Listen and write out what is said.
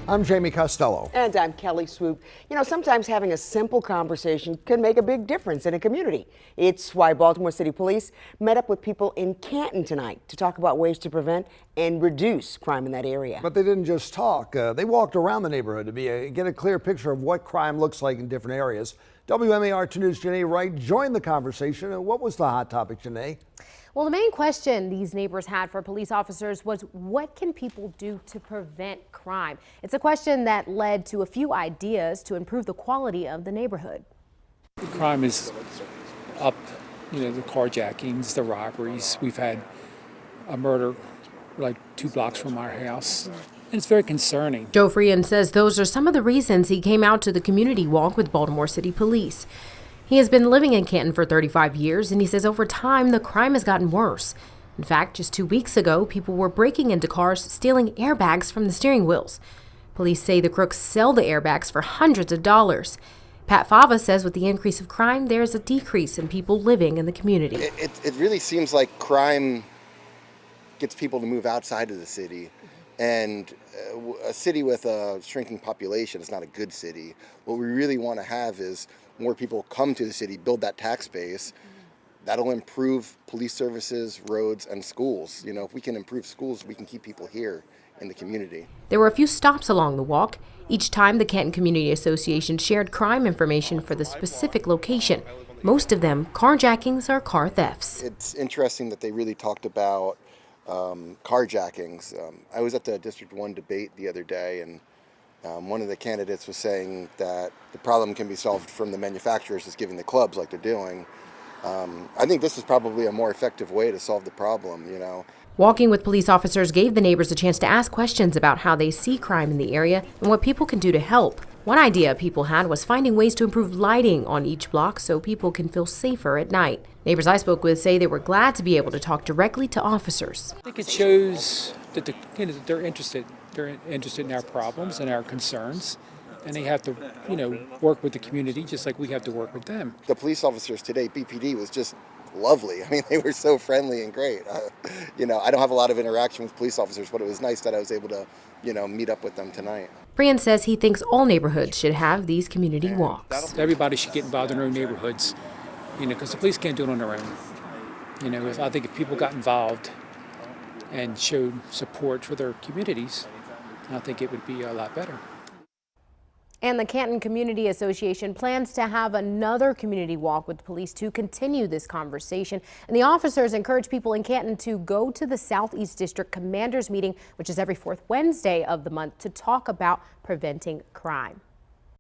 I'm Jamie Costello. And I'm Kelly Swoop. You know, sometimes having a simple conversation can make a big difference in a community. It's why Baltimore City Police met up with people in Canton tonight to talk about ways to prevent and reduce crime in that area. But they didn't just talk. They walked around the neighborhood to get a clear picture of what crime looks like in different areas. WMAR 2 News' Janae Wright joined the conversation. And what was the hot topic, Janae? Well, the main question these neighbors had for police officers was, what can people do to prevent crime? It's a question that led to a few ideas to improve the quality of the neighborhood. Crime is up, the carjackings, the robberies. We've had a murder like 2 blocks from our house. And it's very concerning. Joe Freund says those are some of the reasons he came out to the community walk with Baltimore City Police. He has been living in Canton for 35 years, and he says over time the crime has gotten worse. In fact, just 2 weeks ago, people were breaking into cars, stealing airbags from the steering wheels. Police say the crooks sell the airbags for hundreds of dollars. Pat Fava says with the increase of crime, there is a decrease in people living in the community. It really seems like crime gets people to move outside of the city. And a city with a shrinking population is not a good city. What we really want to have is more people come to the city, build that tax base. That'll improve police services, roads, and schools. If we can improve schools, we can keep people here in the community. There were a few stops along the walk. Each time, the Canton Community Association shared crime information for the specific location. Most of them carjackings or car thefts. It's interesting that they really talked about carjackings. I was at the District 1 debate the other day, and one of the candidates was saying that the problem can be solved from the manufacturers just giving the clubs like they're doing. I think this is probably a more effective way to solve the problem, Walking with police officers gave the neighbors a chance to ask questions about how they see crime in the area and what people can do to help. One idea people had was finding ways to improve lighting on each block so people can feel safer at night. Neighbors I spoke with say they were glad to be able to talk directly to officers. I think it shows that they're interested. They're interested in our problems and our concerns, and they have to, work with the community just like we have to work with them. The police officers today, BPD, was just lovely. I mean, they were so friendly and great. I don't have a lot of interaction with police officers, but it was nice that I was able to, meet up with them tonight. Freund says he thinks all neighborhoods should have these community walks. Everybody should get involved in their own neighborhoods, because the police can't do it on their own. I think if people got involved and showed support for their communities, I think it would be a lot better. And the Canton Community Association plans to have another community walk with police to continue this conversation. And the officers encourage people in Canton to go to the Southeast District Commanders meeting, which is every 4th Wednesday of the month, to talk about preventing crime.